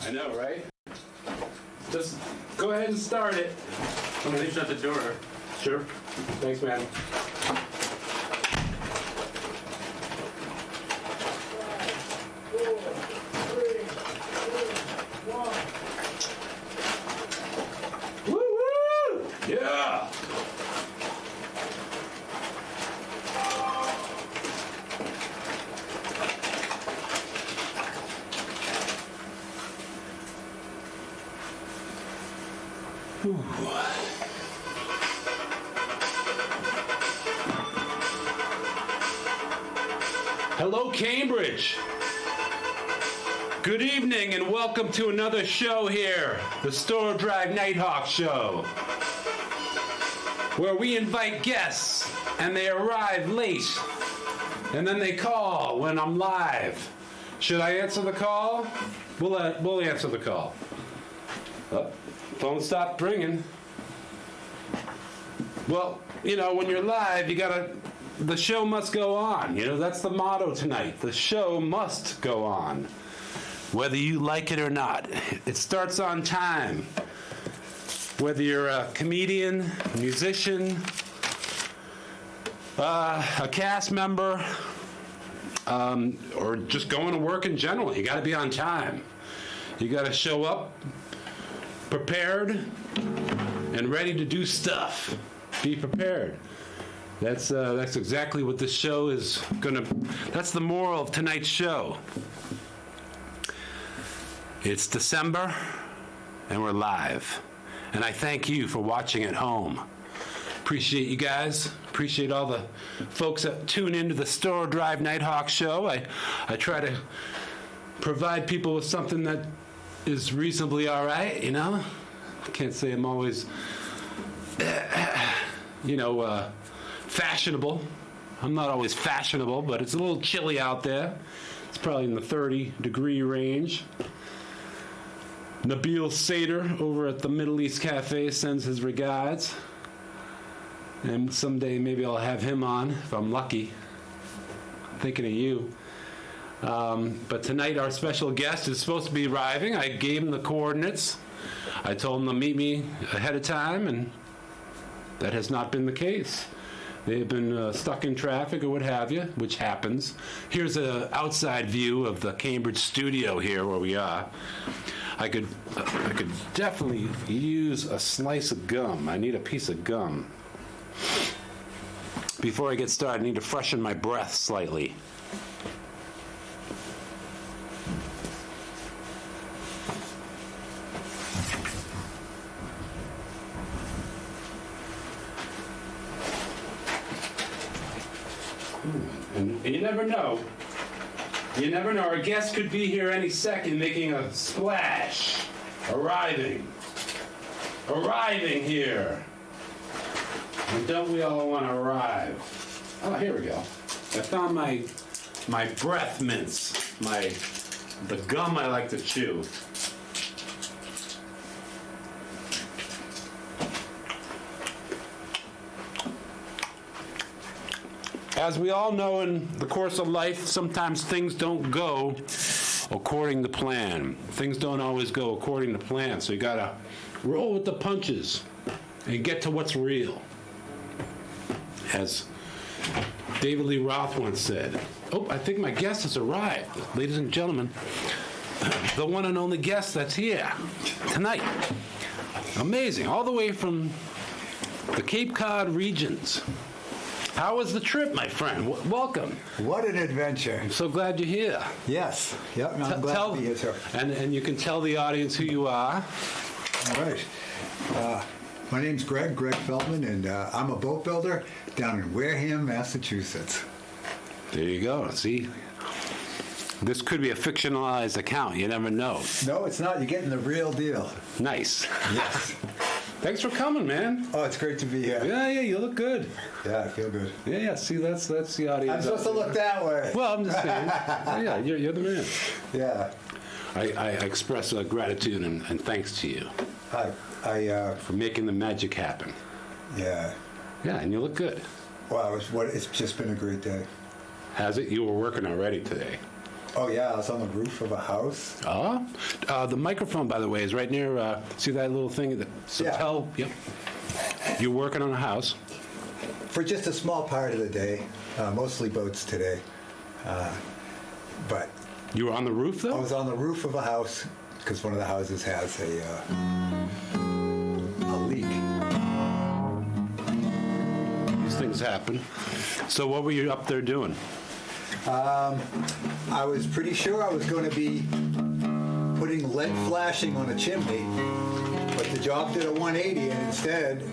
I know, right? Just go ahead and start it. Let me shut the door. Sure. Thanks, man. Woo-woo! Yeah! Hello, Cambridge. Good evening and welcome to another show here, the Storrow Drive Nighthawk Show, where we invite guests and they arrive late and then they call when I'm live. Should I answer the call? We'll answer the call. Oh, phone stopped ringing. Well, you know, when you're live, the show must go on. You know, that's the motto tonight. The show must go on, whether you like it or not. It starts on time. Whether you're a comedian, musician, a cast member, or just going to work in general, you got to be on time. You got to show up prepared and ready to do stuff. Be prepared. That's exactly what this show is gonna. That's the moral of tonight's show. It's December, and we're live, and I thank you for watching at home. Appreciate you guys. Appreciate all the folks that tune into the Storrow Drive Nighthawk Show. I try to provide people with something that is reasonably all right. You know, I can't say I'm always, fashionable. I'm not always fashionable, but it's a little chilly out there. It's probably in the 30-degree range. Nabil Sater over at the Middle East Cafe sends his regards. And someday maybe I'll have him on if I'm lucky. I'm thinking of you. But tonight our special guest is supposed to be arriving. I gave him the coordinates. I told him to meet me ahead of time, and that has not been the case. They've been stuck in traffic or what have you, which happens. Here's an outside view of the Cambridge studio here where we are. I could definitely use a slice of gum. I need a piece of gum. Before I get started, I need to freshen my breath slightly. And you never know. You never know. Our guest could be here any second making a splash. Arriving here. And don't we all want to arrive? Oh, here we go. I found my breath mints. The gum I like to chew. As we all know, in the course of life, sometimes things don't go according to plan. Things don't always go according to plan, so you gotta roll with the punches and get to what's real. As David Lee Roth once said, oh, I think my guest has arrived. Ladies and gentlemen, the one and only guest that's here tonight. Amazing, all the way from the Cape Cod regions. How was the trip, my friend? Welcome. What an adventure. I'm so glad you're here. Yes. Yep, I'm glad to be here, sir. And you can tell the audience who you are. All right. My name's Greg Feldman, and I'm a boat builder down in Wareham, Massachusetts. There you go. See? This could be a fictionalized account. You never know. No, it's not. You're getting the real deal. Nice. Yes. Thanks for coming, man. Oh, it's great to be here. Yeah, you look good. Yeah, I feel good. Yeah, see, that's the audience. I'm supposed to look that way. Well, I'm just saying. Yeah, you're the man. Yeah. I express gratitude and thanks to you. For making the magic happen. Yeah. Yeah, and you look good. Wow, it's just been a great day. Has it? You were working already today. Oh, yeah, I was on the roof of a house. Oh, the microphone, by the way, is right near, see that little thing? So Yeah. yep. You're working on a house. For just a small part of the day, mostly boats today. But You were on the roof, I though? was on the roof of a house because one of the houses has a leak. These things happen. So what were you up there doing? I was pretty sure I was going to be putting lead flashing on a chimney, but the job did a 180, and instead,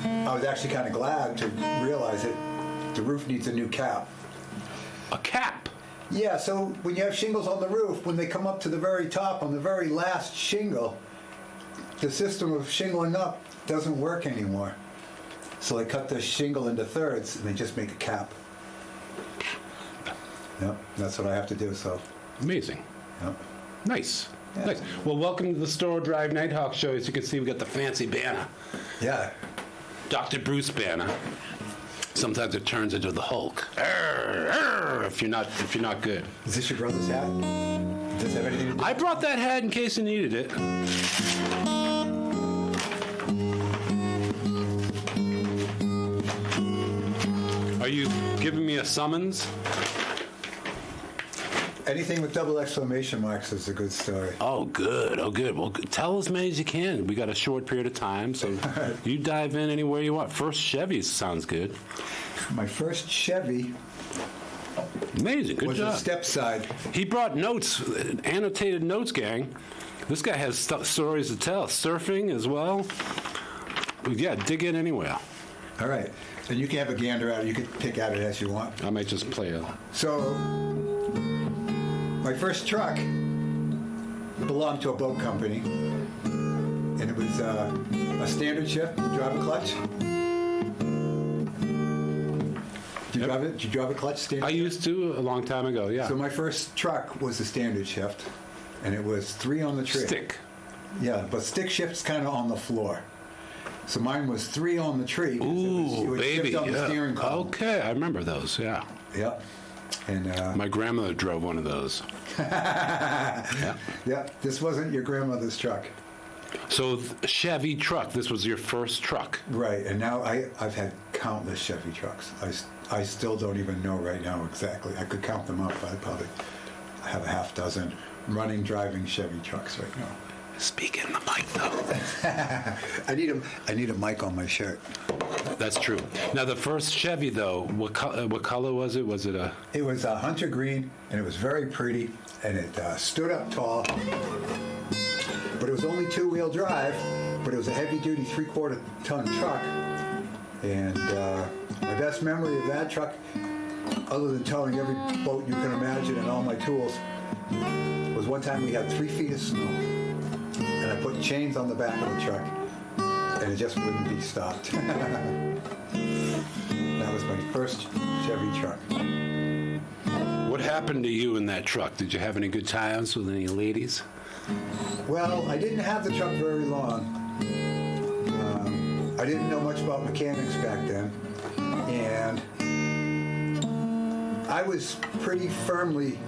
I was actually kind of glad to realize that the roof needs a new cap. A cap. Yeah, so when you have shingles on the roof, when they come up to the very top, on the very last shingle, the system of shingling up doesn't work anymore. So they cut the shingle into thirds, and they just make a cap. Yep, that's what I have to do, so. Amazing. Yep. Nice. Yeah. Nice. Well, welcome to the Storrow Drive Nighthawk show. As you can see, we got the fancy banner. Yeah. Dr. Bruce banner. Sometimes it turns into the Hulk. Arr, arr, if you're not good. Is this your brother's hat? Does this have anything to do? I brought that hat in case you needed it. Are you giving me a summons? Anything with double exclamation marks is a good story. Oh, good. Oh, good. Well, tell as many as you can. We got a short period of time, so you dive in anywhere you want. First Chevy sounds good. My first Chevy Amazing. Good was job. a step side. He brought notes, annotated notes, gang. This guy has stories to tell. Surfing as well. Yeah, dig in anywhere. All right. And you can have a gander at it. You can pick at it as you want. I might just play a... So, my first truck belonged to a boat company, and it was a standard shift. You drive a clutch. Did you drive it? Did you drive a clutch standard? I used to a long time ago, yeah. So my first truck was a standard shift, and it was 3 on the tree. Stick. Yeah, but stick shift's kind of on the floor. So mine was 3 on the tree. 'Cause it Ooh, would baby. shift on the Yeah. steering column. Okay, I remember those, yeah. Yep. And My grandmother drove one of those. Yeah. yeah, this wasn't your grandmother's truck. So Chevy truck, this was your first truck. Right, and now I've had countless Chevy trucks. I still don't even know right now exactly. I could count them up. I have a half dozen running, driving Chevy trucks right now. Speak in the mic, though. I need a mic on my shirt. That's true. Now, the first Chevy, though, what color was it? Was it a... It was a hunter green, and it was very pretty, and it stood up tall. But it was only 2-wheel drive, but it was a heavy-duty 3/4 ton truck. And my best memory of that truck, other than towing every boat you can imagine and all my tools, was one time we had 3 feet of snow. And I put chains on the back of the truck, and it just wouldn't be stopped. That was my first Chevy truck. What happened to you in that truck? Did you have any good times with any ladies? Well, I didn't have the truck very long. I didn't know much about mechanics back then, and I was pretty firmly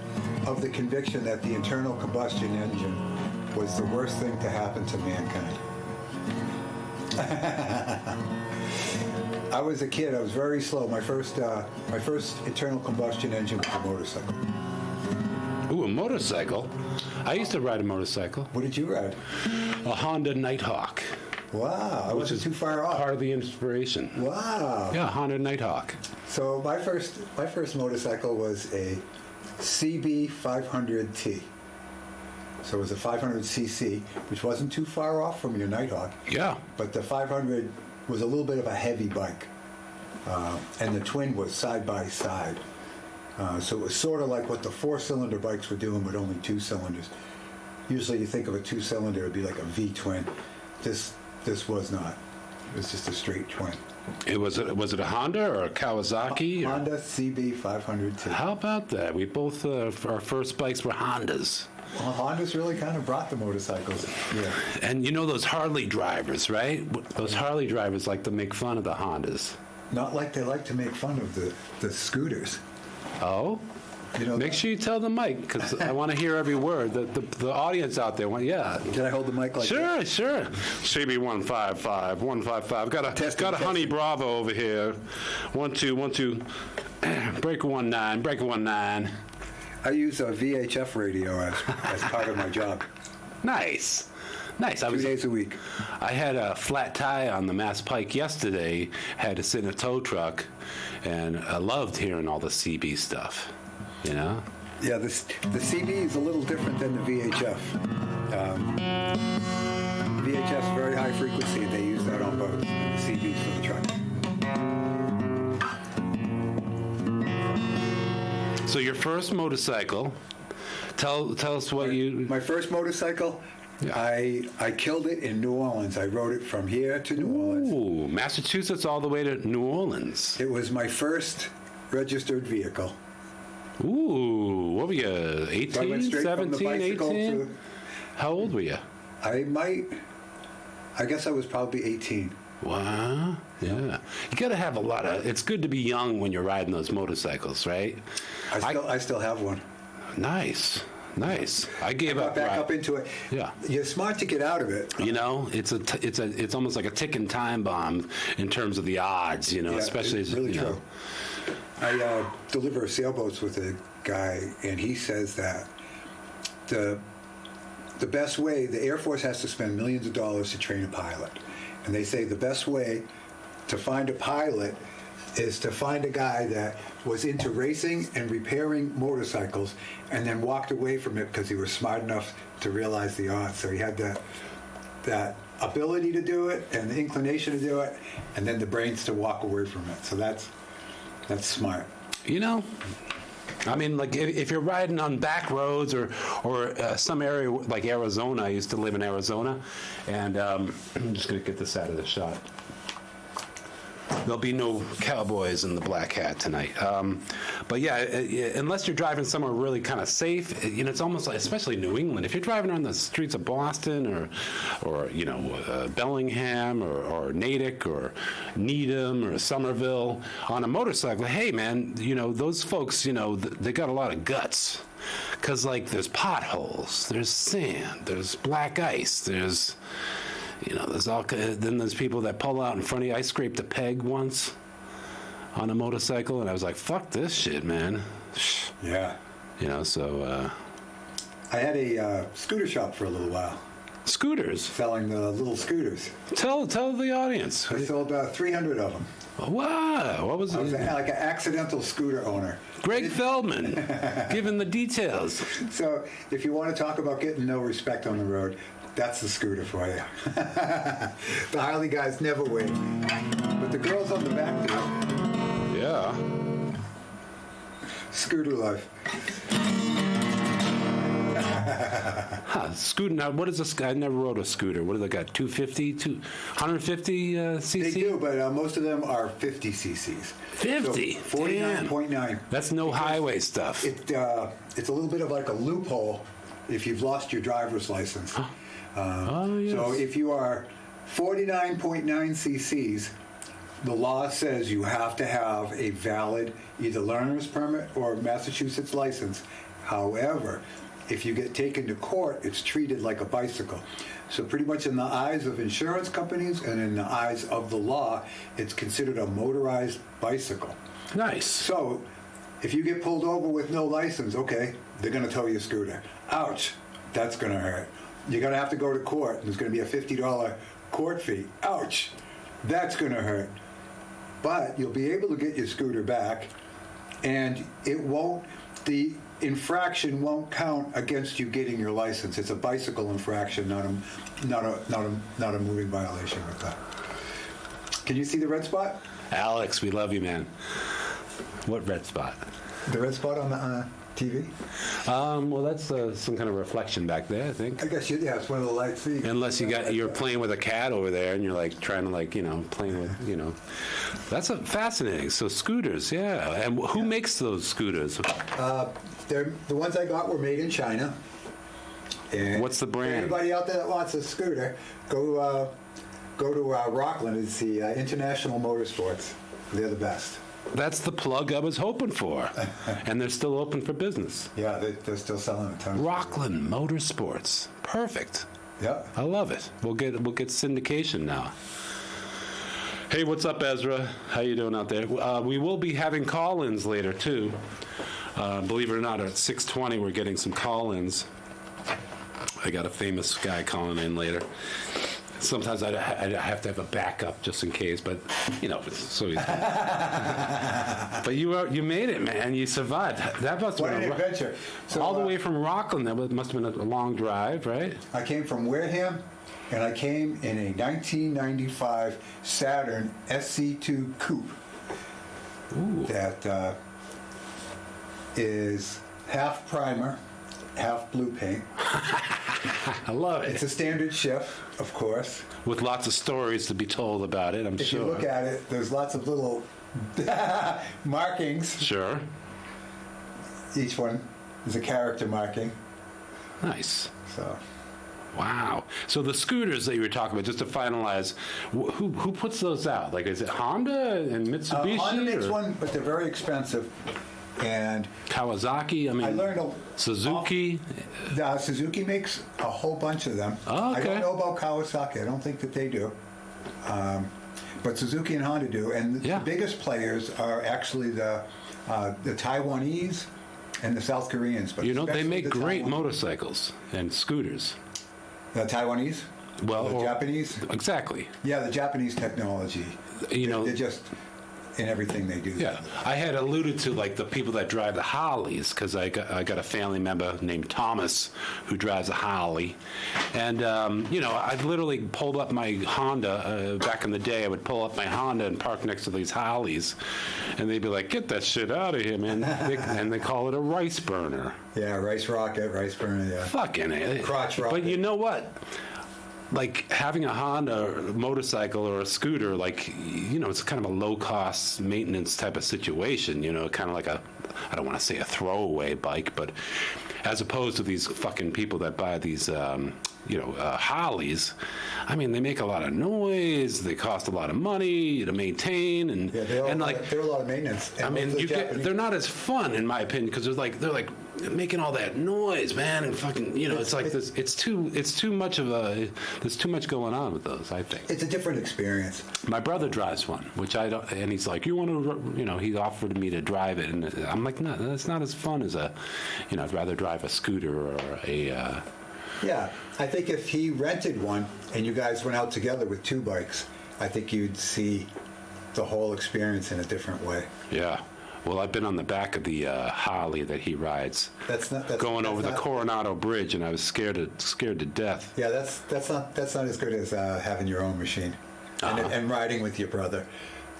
of the conviction that the internal combustion engine was the worst thing to happen to mankind. I was a kid. I was very slow. My first internal combustion engine was a motorcycle. Ooh, a motorcycle? I used to ride a motorcycle. What did you ride? A Honda Nighthawk. Wow, I wasn't too far off. Part of the inspiration. Wow. Yeah, Honda Nighthawk. So my first motorcycle was a CB 500T. So it was a 500cc, which wasn't too far off from your Nighthawk. Yeah. But the 500 was a little bit of a heavy bike, and the twin was side by side. So it was sort of like what the 4-cylinder bikes were doing, but only 2 cylinders. Usually, you think of a 2-cylinder, it'd be like a V-twin. This was not. It was just a straight twin. Was it a Honda or a Kawasaki? or- Honda CB 500T. How about that? We both, our first bikes were Hondas. Well, Honda's really kind of brought the motorcycles. Yeah. And you know those Harley drivers, right? Those Harley drivers like to make fun of the Hondas. Not like they like to make fun of the scooters. Oh? You know, Make sure you tell the mic, because I want to hear every word. The audience out there, yeah. Can I hold the mic like Sure. CB 155, 155. Got a Honey Bravo over here. 1 2 1 2. Break 19. Break 19. I use a VHF radio as part of my job. Nice. 2 days a week. I had a flat tire on the Mass Pike yesterday. Had to sit in a tow truck, and I loved hearing all the CB stuff. You know. Yeah, the CB is a little different than the VHF. VHF's very high frequency. They use that on both. And the CB's for the truck. So your first motorcycle. Tell us what you. My first motorcycle, I killed it in New Orleans. I rode it from here to New Orleans. Ooh, Massachusetts all the way to New Orleans. It was my first registered vehicle. Ooh, what were you, So I 18, went straight from the 17, bicycle 18? to, How old were you? I guess I was probably 18. Wow, yeah. You got to have a lot of, it's good to be young when you're riding those motorcycles, right? I still have one. Nice. I gave Got up. back up into it. Yeah. You're smart to get out of it. You know, it's almost like a ticking time bomb in terms of the odds, you know, Yeah, especially it's as, really you true. know. I deliver sailboats with a guy, and he says that the best way, the Air Force has to spend millions of dollars to train a pilot. And they say the best way to find a pilot is to find a guy that was into racing and repairing motorcycles and then walked away from it because he was smart enough to realize the odds. So he had that ability to do it and the inclination to do it, and then the brains to walk away from it. So that's smart. You know, I mean, like if you're riding on back roads or some area like Arizona, I used to live in Arizona, and I'm just going to get this out of the shot. There'll be no cowboys in the black hat tonight. But yeah, unless you're driving somewhere really kind of safe, you know, it's almost like, especially New England, if you're driving on the streets of Boston or you know, Bellingham or Natick or Needham or Somerville on a motorcycle, hey man, you know, those folks, you know, they got a lot of guts. Because like there's potholes, there's sand, there's black ice, there's... You know, then there's people that pull out in front of you. I scraped a peg once on a motorcycle, and I was like, fuck this shit, man. Yeah. You know, so... I had a scooter shop for a little while. Scooters? Selling the little scooters. Tell the audience. I sold 300 of them. Wow. What was I was it? like an accidental scooter owner. Greg Feldman, giving the details. So if you want to talk about getting no respect on the road, that's the scooter for you. The Harley guys never wait. But the girls on the back do. Yeah. Scooter life. Huh, scooter. Now, what is this? I never rode a scooter. What do they got? 250? 150 cc? They do, but most of them are 50 cc's. 50? So 49.9. That's no highway stuff. It's a little bit of like a loophole if you've lost your driver's license. Yes. So if you are 49.9 cc's, the law says you have to have a valid either learner's permit or Massachusetts license. However, if you get taken to court, it's treated like a bicycle. So pretty much in the eyes of insurance companies and in the eyes of the law, it's considered a motorized bicycle. Nice. So if you get pulled over with no license, okay, they're going to tow your scooter. Ouch, that's going to hurt. You're going to have to go to court, and there's going to be a $50 court fee. Ouch, that's going to hurt. But you'll be able to get your scooter back, and the infraction won't count against you getting your license. It's a bicycle infraction, not a moving violation with that. Can you see the red spot? Alex, we love you, man. What red spot? The red spot on the TV? Well, that's some kind of reflection back there, I think. I guess, yeah, it's one of the lights. Unless you're playing with a cat over there and you're like trying to playing with, That's fascinating. So scooters, yeah. And who makes those scooters? The ones I got were made in China. And what's the brand? Anybody out there that wants a scooter, go to Rockland. It's the International Motorsports. They're the best. That's the plug I was hoping for. And they're still open for business. Yeah, they're still selling a ton. Rockland Motorsports. Perfect. Yeah. I love it. We'll get syndication now. Hey, what's up, Ezra? How you doing out there? We will be having call-ins later, too. Believe it or not, at 6:20, we're getting some call-ins. I got a famous guy calling in later. Sometimes I have to have a backup just in case, but it's so easy. But you made it, man. You survived. That must have What been an adventure. So, all the way from Rockland. That must have been a long drive, right? I came from Wareham, and I came in a 1995 Saturn SC2 Coupe. Ooh. That is half primer, half blue paint. I love it. It's a standard shift, of course. With lots of stories to be told about it, I'm If sure. you look at it, there's lots of little markings. Sure. Each one is a character marking. Nice. So Wow. So the scooters that you were talking about, just to finalize, who puts those out? Like, is it Honda and Mitsubishi? Honda makes or one, but they're very expensive. And Kawasaki? I mean, I learned Suzuki? Suzuki makes a whole bunch of them. Oh, okay. I don't know about Kawasaki. I don't think that they do. But Suzuki and Honda do. And Yeah. the biggest players are actually the Taiwanese and the South Koreans. But They especially make the great Taiwan- motorcycles and scooters. The Taiwanese? Well, The Japanese? Exactly. Yeah, the Japanese technology. They're just in everything they do. Yeah, I had alluded to like the people that drive the Harleys because I got a family member named Thomas who drives a Harley, and I literally pulled up my Honda back in the day. I would pull up my Honda and park next to these Harleys, and they'd be like, "Get that shit out of here, man!" And they call it a rice burner. Yeah, rice rocket, rice burner. Yeah. Fucking it. Crotch rocket. But you know what? Like having a Honda motorcycle or a scooter, like, it's kind of a low-cost maintenance type of situation, kind of like I don't want to say a throwaway bike, but as opposed to these fucking people that buy these, Harleys, I mean, they make a lot of noise, they cost a lot of money to maintain, and Yeah, they're a lot of maintenance. And I mean, most of the Japanese- they're not as fun in my opinion because they're like making all that noise, man, and fucking, it's like this. It's too much of a. There's too much going on with those, I think. It's a different experience. My brother drives one, which I don't, and he's like, you want to, he offered me to drive it, and I'm like, no, that's not as fun as I'd rather drive a scooter or a. Yeah, I think if he rented one and you guys went out together with two bikes, I think you'd see the whole experience in a different way. Yeah. Well, I've been on the back of the Harley that he rides, going over the Coronado Bridge, and I was scared to death. Yeah, that's not as good as having your own machine and riding with your brother.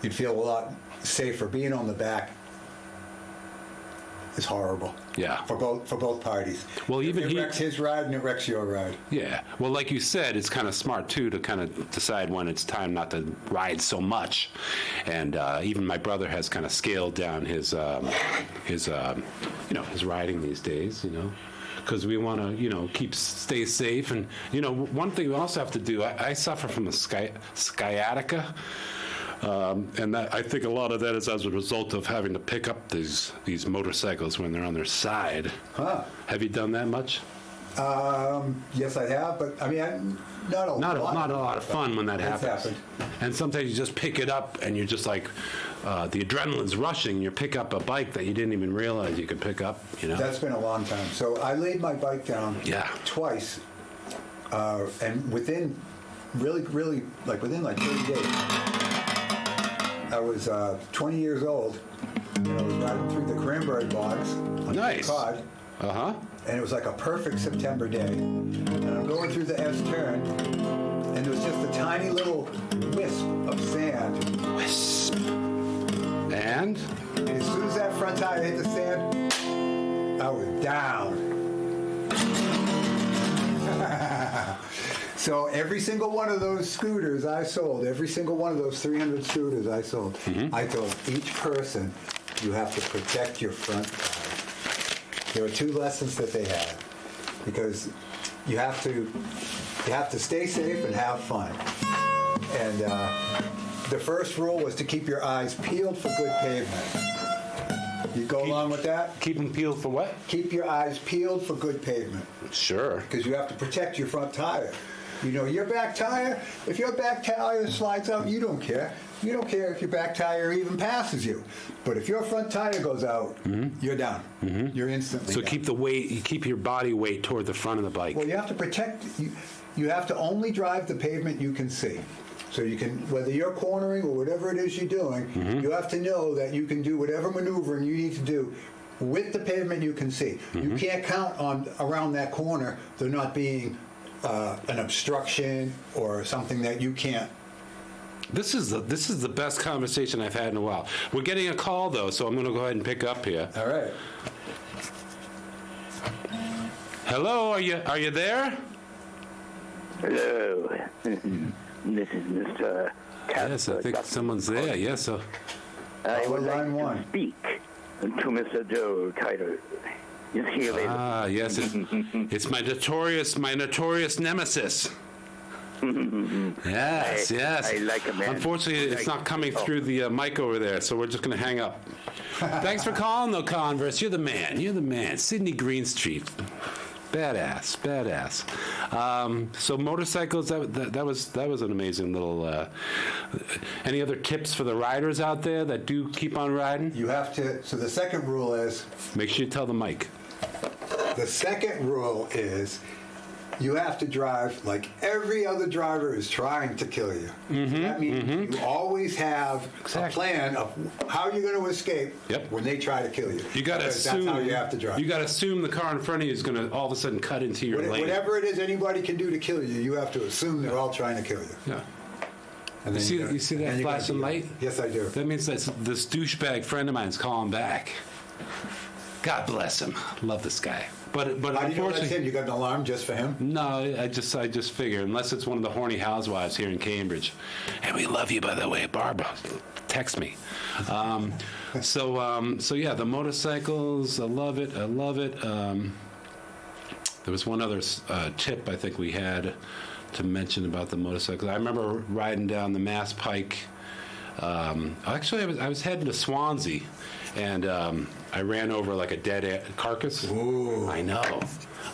You'd feel a lot safer. Being on the back is horrible. Yeah. For both parties. Well, even it wrecks his ride and it wrecks your ride. Yeah. Well, like you said, it's kind of smart too to kind of decide when it's time not to ride so much. And even my brother has kind of scaled down his riding these days. Because we want to stay safe. And one thing we also have to do. I suffer from a sciatica. And I think a lot of that is as a result of having to pick up these motorcycles when they're on their side. Huh. Have you done that much? Yes, I have, but I mean, not a lot of fun when that It's happens. happened. And sometimes you just pick it up and you're just like, the adrenaline's rushing. You pick up a bike that you didn't even realize you could pick up. That's been a long time. So I laid my bike down twice, and within really within 30 days. I was 20 years old, and I was riding through the cranberry bogs on Nice. Cape Cod, Uh-huh. and it was like a perfect September day. And I'm going through the S turn, and there was just a tiny little wisp of sand. Wisp. And? And as soon as that front tire hit the sand, I was down. So every single one of those scooters I sold, every single one of those 300 scooters I sold, I told each person, you have to protect your front tire. There were two lessons that they had, because you have to stay safe and have fun. And The first rule was to keep your eyes peeled for good pavement. You go along with that? Keep them peeled for what? Keep your eyes peeled for good pavement, Sure. because you have to protect your front tire. You know, your back tire, if your back tire slides out, you don't care. You don't care if your back tire even passes you. But if your front tire goes out, you're down. You're instantly So down. keep the weight, you keep your body weight toward the front of the bike. Well, you have to protect, you have to only drive the pavement you can see. So you can, whether you're cornering or whatever it is you're doing, you have to know that you can do whatever maneuvering you need to do with the pavement you can see. You can't count on around that corner there not being an obstruction or something that you can't. This is the best conversation I've had in a while. We're getting a call though, so I'm going to go ahead and pick up here. All right. Hello, are you there? Hello, this is Mr. Casper. Yes, I think someone's there. Yes, so I would like line to one. speak to Mr. Joe Titor. Is he available? yes, it's my notorious nemesis. Yes, yes. I like a man. Unfortunately, it's not coming through the mic over there, so we're just going to hang up. Thanks for calling, though, Converse. You're the man. You're the man. Sidney Greenstreet. Badass. So motorcycles, that was an amazing little. Any other tips for the riders out there that do keep on riding? You have to, so the second rule is, Make sure you tell the mic. the second rule is you have to drive like every other driver is trying to kill you. That means you always have a plan of how you're going to escape when they try to kill you. You got to Because assume. that's how you have to drive. You got to assume the car in front of you is going to all of a sudden cut into your lane. Whatever it is anybody can do to kill you, you have to assume they're all trying to kill you. Yeah. And then You see that flashing light? Yes, I do. That means that this douchebag friend of mine's calling back. God bless him. Love this guy. But How do you know that's unfortunately, him? You got an alarm just for him? no. I just figure unless it's one of the horny housewives here in Cambridge, and we love you by the way, Barbara. Text me. So yeah, the motorcycles. I love it. There was one other tip I think we had to mention about the motorcycles. I remember riding down the Mass Pike. Actually, I was heading to Swansea, and I ran over like a dead carcass. Ooh. I know.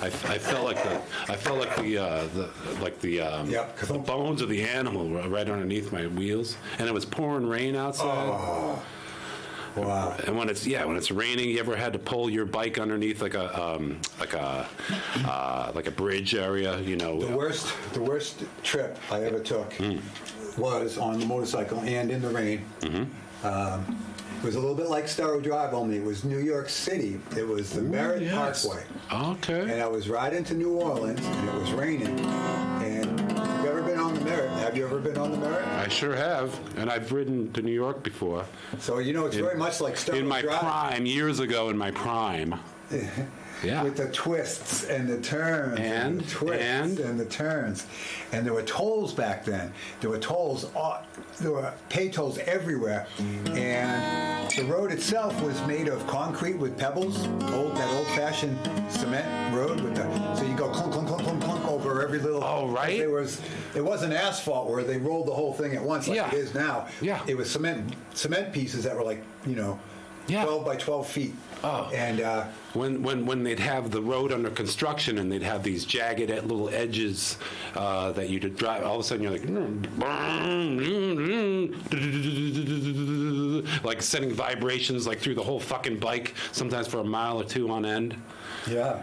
I felt like the bones of the animal were right underneath my wheels, and it was pouring rain outside. Oh. Wow. And when it's raining, you ever had to pull your bike underneath like a bridge area? You know. The worst trip I ever took was on the motorcycle and in the rain. It was a little bit like Storrow Drive, only it was New York City. It was the Merritt Parkway. Okay. And I was riding to New Orleans, and it was raining. And have you ever been on the Merritt? Have you ever been on the Merritt? I sure have, and I've ridden to New York before. So, you know, it's very much like Storrow In my Drive. prime, years ago in my prime. Yeah. With the twists and the turns And the twists and the turns. And there were tolls back then. There were pay tolls everywhere. And the road itself was made of concrete with pebbles, that old-fashioned cement road so you go clunk, clunk, clunk, clunk, clunk over every little. Oh, right. It wasn't asphalt where they rolled the whole thing at once like it is now. Yeah. It was cement pieces that were like, 12 by 12 feet. Oh. And when they'd have the road under construction and they'd have these jagged little edges that you'd drive, all of a sudden you're like sending vibrations like through the whole fucking bike, sometimes for a mile or two on end. yeah.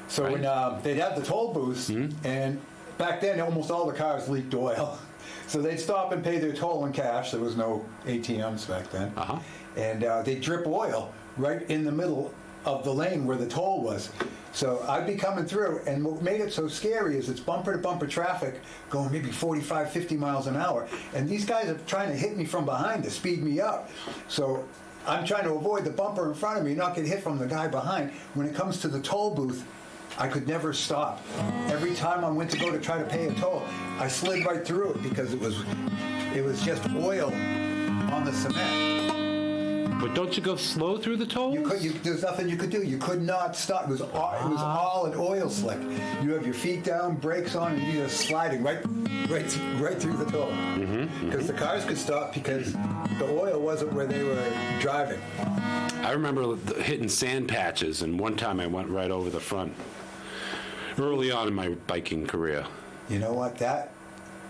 So Right. when they'd have the toll booths, and back then almost all the cars leaked oil. So they'd stop and pay their toll in cash. There was no ATMs back then. Uh-huh. And they'd drip oil right in the middle of the lane where the toll was. So I'd be coming through, and what made it so scary is it's bumper-to-bumper traffic going maybe 45, 50 miles an hour. And these guys are trying to hit me from behind to speed me up. So I'm trying to avoid the bumper in front of me, not get hit from the guy behind. When it comes to the toll booth, I could never stop. Every time I went to go to try to pay a toll, I slid right through it because it was just oil on the cement. But don't you go slow through the tolls? There's nothing you could do. You could not stop. It was all an oil slick. You have your feet down, brakes on, and you're just sliding right through the toll. Because the cars could stop because the oil wasn't where they were driving. I remember hitting sand patches, and one time I went right over the front. Early on in my biking career. You know what? That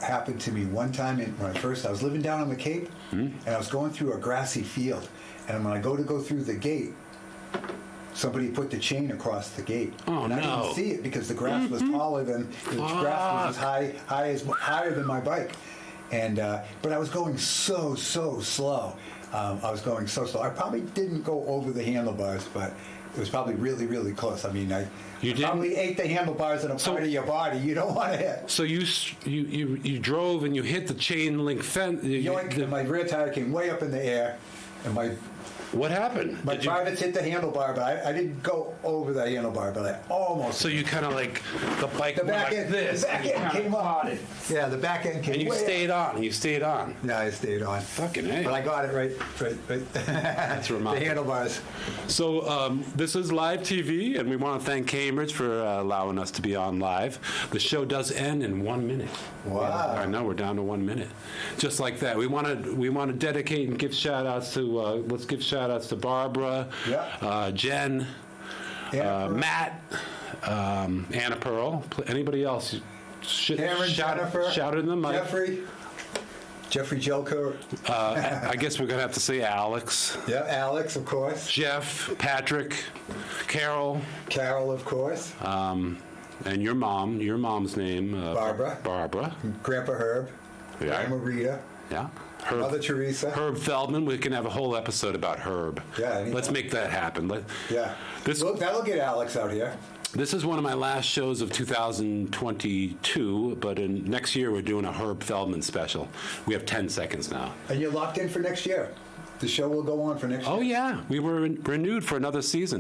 happened to me one time when I was living down on the Cape, and I was going through a grassy field. And when I go through the gate, somebody put the chain across the gate. Oh, and I didn't see it because the grass was taller than the grass was higher than my bike. And but I was going so slow. I was going so slow. I probably didn't go over the handlebars, but it was probably really, really close. I mean, I probably ate the handlebars in a part of your body you don't want to hit. So you drove and you hit the chain link fence. Yoink, and my rear tire came way up in the air, and what happened? My privates hit the handlebar, but I didn't go over the handlebar, but I almost. So you kind of like the bike went like this. The back end came on. Yeah, the back end came. And you stayed on. You stayed on. Yeah, I stayed on. Fucking A. But I got it right. That's remarkable. The handlebars. So this is live TV, and we want to thank Cambridge for allowing us to be on live. The show does end in 1 minute. Wow. I know, we're down to 1 minute. Just like that. We want to dedicate and give shout outs to let's give shout outs to Barbara, Jen, Matt, Anna Pearl. Anybody else? Cameron, Jennifer, shouted them. Jeffrey Jelko. I guess we're gonna have to say Alex. Yeah, Alex, of course. Jeff, Patrick, Carol. Carol, of course. And your mom's name? Barbara. Barbara. Grandpa Herb. Yeah. Grandma Rita. Yeah. Herb, Mother Teresa. Herb Feldman. We can have a whole episode about Herb. Yeah. Anytime. Let's make that happen. That'll get Alex out here. This is one of my last shows of 2022, but next year we're doing a Herb Feldman special. We have 10 seconds now. And you're locked in for next year. The show will go on for next year. Oh, yeah. We were renewed for another season.